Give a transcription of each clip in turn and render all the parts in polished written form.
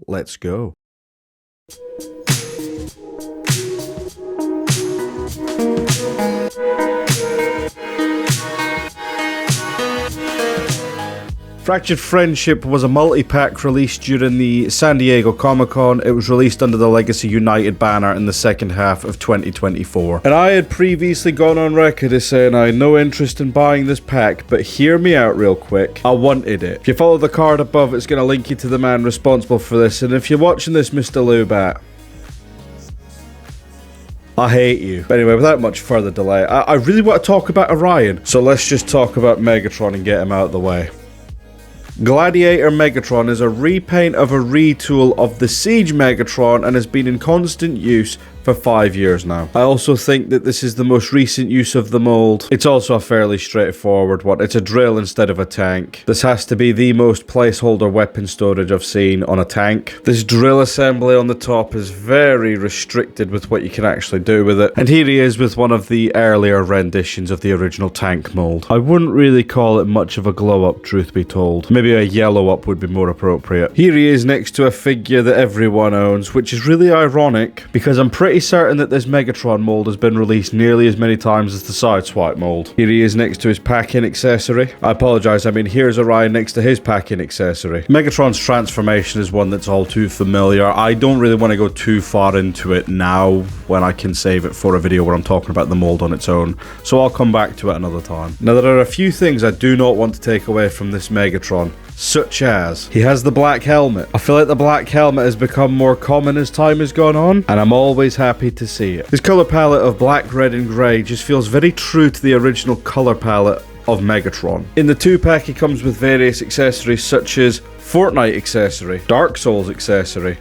Let's go. Fractured Friendship was a multi-pack released during the San Diego Comic-Con. It was released under the Legacy United banner in the second half of 2024. And I had previously gone on record as saying I had no interest in buying this pack, but hear me out real quick. I wanted it. If you follow the card above, it's going to link you to the man responsible for this. And if you're watching this, Mr. Lubat, I hate you. But anyway, without much further delay, I really want to talk about Orion. So let's just talk about Megatron and get him out of the way. Gladiator Megatron is a repaint of a retool of the Siege Megatron and has been in constant use for 5 years now. I also think that this is the most recent use of the mold. It's also a fairly straightforward one. It's a drill instead of a tank. This has to be the most placeholder weapon storage I've seen on a tank. This drill assembly on the top is very restricted with what you can actually do with it. And here he is with one of the earlier renditions of the original tank mold. I wouldn't really call it much of a glow up, truth be told. Maybe a yellow up would be more appropriate. Here he is next to a figure that everyone owns, which is really ironic because I'm pretty certain that this Megatron mold has been released nearly as many times as the Sideswipe mold. Here he is next to his pack-in accessory. I apologize, I mean here's Orion next to his pack-in accessory. Megatron's transformation is one that's all too familiar. I don't really want to go too far into it now when I can save it for a video where I'm talking about the mold on its own, so I'll come back to it another time. Now there are a few things I do not want to take away from this Megatron, such as he has the black helmet. I feel like the black helmet has become more common as time has gone on, and I'm always happy to see it. His color palette of black, red, and grey just feels very true to the original color palette of Megatron. In the 2-pack, he comes with various accessories such as Fortnite accessory, Dark Souls accessory. It's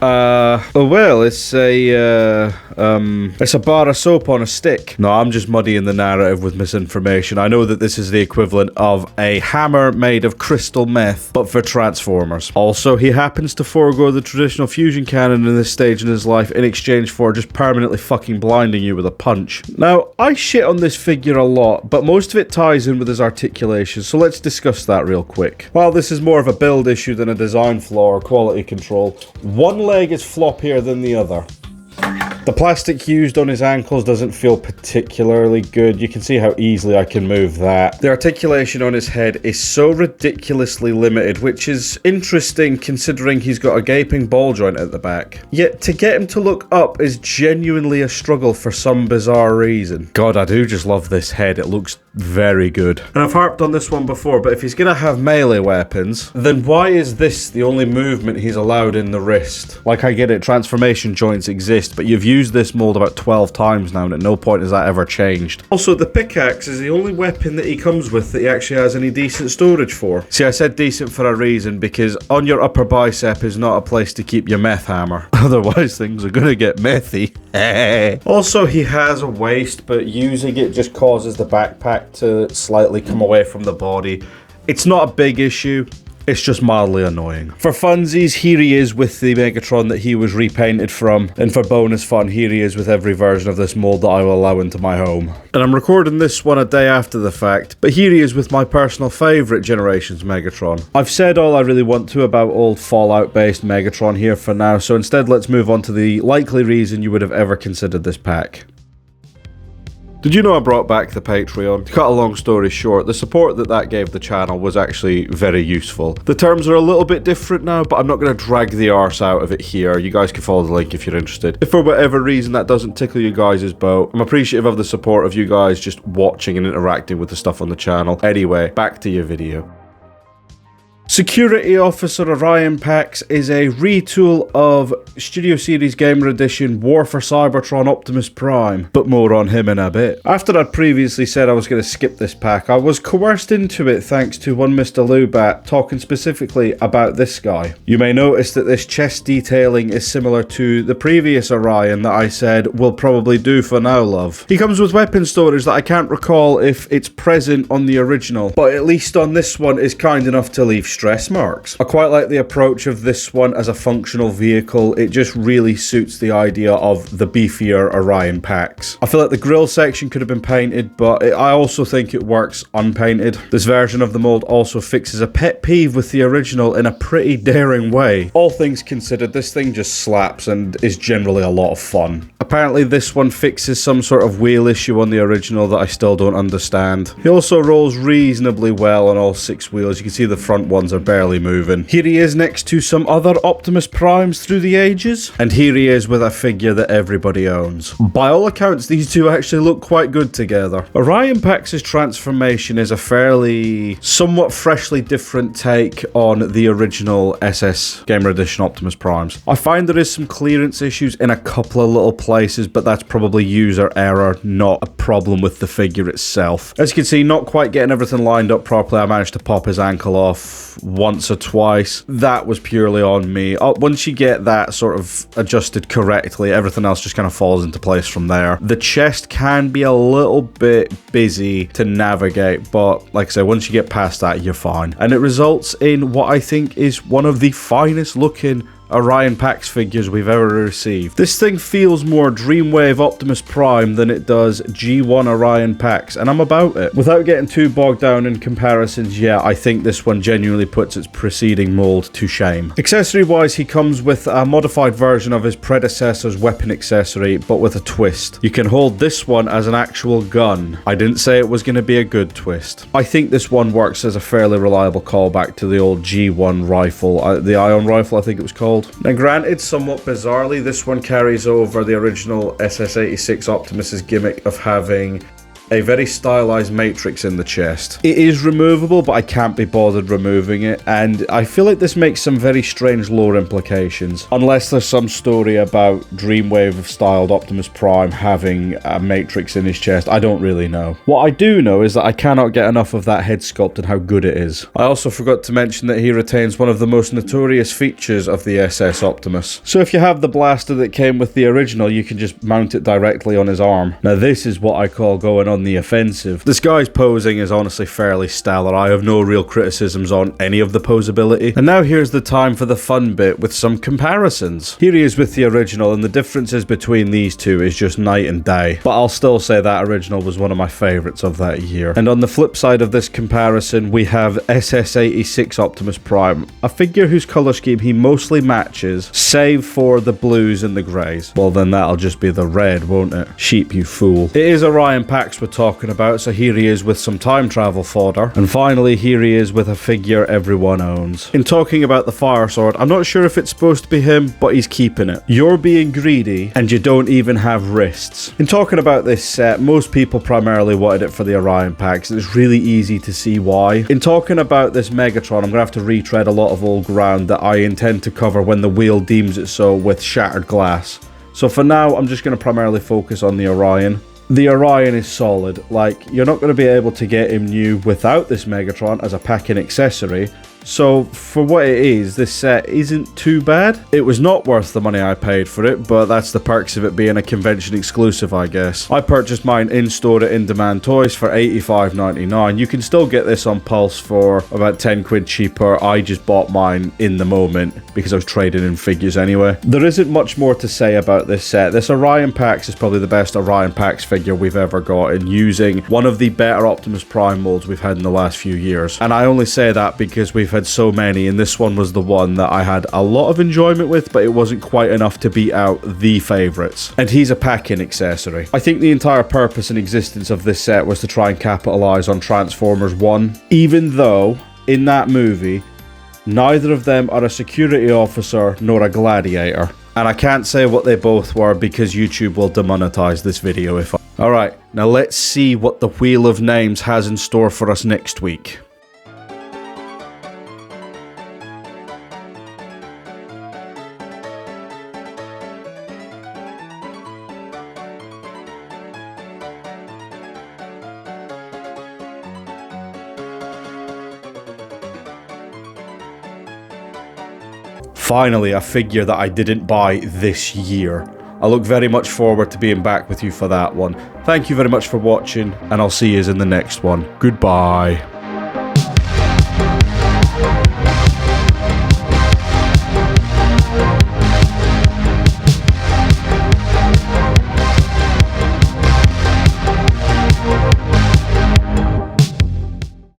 a bar of soap on a stick. No, I'm just muddying the narrative with misinformation. I know that this is the equivalent of a hammer made of crystal meth, but for Transformers. Also, he happens to forego the traditional fusion cannon in this stage in his life in exchange for just permanently fucking blinding you with a punch. Now, I shit on this figure a lot, but most of it ties in with his articulation, so let's discuss that real quick. While this is more of a build issue than a design flaw or quality control, one leg is floppier than the other. The plastic used on his ankles doesn't feel particularly good. You can see how easily I can move that. The articulation on his head is so ridiculously limited, which is interesting considering he's got a gaping ball joint at the back. Yet to get him to look up is genuinely a struggle for some bizarre reason. God, I do just love this head. It looks very good. And I've harped on this one before, but if he's gonna have melee weapons, then why is this the only movement he's allowed in the wrist? Like, I get it, transformation joints exist, but you've used this mold about 12 times now, and at no point has that ever changed. Also, the pickaxe is the only weapon that he comes with that he actually has any decent storage for. See, I said decent for a reason, because on your upper bicep is not a place to keep your meth hammer. Otherwise, things are gonna get methy. Also, he has a waist, but using it just causes the backpack to slightly come away from the body. It's not a big issue. It's just mildly annoying. For funsies, here he is with the Megatron that he was repainted from. And for bonus fun, here he is with every version of this mold that I will allow into my home. And I'm recording this one a day after the fact, but here he is with my personal favourite Generations Megatron. I've said all I really want to about old Fallout-based Megatron here for now, so instead let's move on to the likely reason you would have ever considered this pack. Did you know I brought back the Patreon? To cut a long story short, the support that gave the channel was actually very useful. The terms are a little bit different now, but I'm not going to drag the arse out of it here. You guys can follow the link if you're interested. If for whatever reason that doesn't tickle you guys' boat, I'm appreciative of the support of you guys just watching and interacting with the stuff on the channel. Anyway, back to your video. Security Officer Orion Pax is a retool of Studio Series Gamer Edition War for Cybertron Optimus Prime, but more on him in a bit. After I'd previously said I was going to skip this pack, I was coerced into it thanks to one Mr. Lubat talking specifically about this guy. You may notice that this chest detailing is similar to the previous Orion that I said will probably do for now, love. He comes with weapon storage that I can't recall if it's present on the original, but at least on this one is kind enough to leave stress marks. I quite like the approach of this one as a functional vehicle. It just really suits the idea of the beefier Orion packs. I feel like the grille section could have been painted, but I also think it works unpainted. This version of the mold also fixes a pet peeve with the original in a pretty daring way. All things considered, this thing just slaps and is generally a lot of fun. Apparently this one fixes some sort of wheel issue on the original that I still don't understand. He also rolls reasonably well on all 6 wheels. You can see the front ones are barely moving. Here he is next to some other Optimus Primes through the ages, and here he is with a figure that everybody owns. By all accounts, these two actually look quite good together. Orion Pax' transformation is a fairly, somewhat freshly different take on the original SS Gamer Edition Optimus Primes. I find there is some clearance issues in a couple of little places, but that's probably user error, not a problem with the figure itself. As you can see, not quite getting everything lined up properly. I managed to pop his ankle off once or twice. That was purely on me. Once you get that sort of adjusted correctly, everything else just kind of falls into place from there. The chest can be a little bit busy to navigate, but like I said, once you get past that, you're fine. And it results in what I think is one of the finest looking Orion Pax figures we've ever received. This thing feels more Dreamwave Optimus Prime than it does G1 Orion Pax, and I'm about it. Without getting too bogged down in comparisons, yeah, I think this one genuinely puts its preceding mold to shame. Accessory-wise, he comes with a modified version of his predecessor's weapon accessory, but with a twist. You can hold this one as an actual gun. I didn't say it was going to be a good twist. I think this one works as a fairly reliable callback to the old G1 rifle, the Ion rifle I think it was called. Now granted, somewhat bizarrely, this one carries over the original SS86 Optimus's gimmick of having a very stylized matrix in the chest. It is removable, but I can't be bothered removing it, and I feel like this makes some very strange lore implications. Unless there's some story about Dreamwave styled Optimus Prime having a matrix in his chest, I don't really know. What I do know is that I cannot get enough of that head sculpt and how good it is. I also forgot to mention that he retains one of the most notorious features of the SS Optimus. So if you have the blaster that came with the original, you can just mount it directly on his arm. Now this is what I call going on the offensive. This guy's posing is honestly fairly stellar. I have no real criticisms on any of the posability. And now here's the time for the fun bit with some comparisons. Here he is with the original, and the differences between these two is just night and day. But I'll still say that original was one of my favorites of that year. And on the flip side of this comparison, we have SS86 Optimus Prime, a figure whose color scheme he mostly matches, save for the blues and the greys. Well, then that'll just be the red, won't it? Sheep, you fool. It is Orion Pax we're talking about, so here he is with some time travel fodder. And finally, here he is with a figure everyone owns. In talking about the fire sword, I'm not sure if it's supposed to be him, but he's keeping it. You're being greedy, and you don't even have wrists. In talking about this set, most people primarily wanted it for the Orion Pax, and it's really easy to see why. In talking about this Megatron, I'm going to have to retread a lot of old ground that I intend to cover when the wheel deems it so with shattered glass. So for now, I'm just going to primarily focus on the Orion. The Orion is solid. Like, you're not going to be able to get him new without this Megatron as a pack-in accessory. So, for what it is, this set isn't too bad. It was not worth the money I paid for it, but that's the perks of it being a convention exclusive, I guess. I purchased mine in-store at In Demand Toys for $85.99. You can still get this on Pulse for about 10 quid cheaper. I just bought mine in the moment because I was trading in figures anyway. There isn't much more to say about this set. This Orion Pax is probably the best Orion Pax figure we've ever got, in using one of the better Optimus Prime molds we've had in the last few years. And I only say that because we've had so many, and this one was the one that I had a lot of enjoyment with, but it wasn't quite enough to beat out the favorites. And he's a pack-in accessory. I think the entire purpose and existence of this set was to try and capitalize on Transformers 1, even though in that movie neither of them are a security officer nor a gladiator. And I can't say what they both were because YouTube will demonetize this video if I... Alright, now let's see what the Wheel of Names has in store for us next week. Finally, a figure that I didn't buy this year. I look very much forward to being back with you for that one. Thank you very much for watching, and I'll see you in the next one. Goodbye.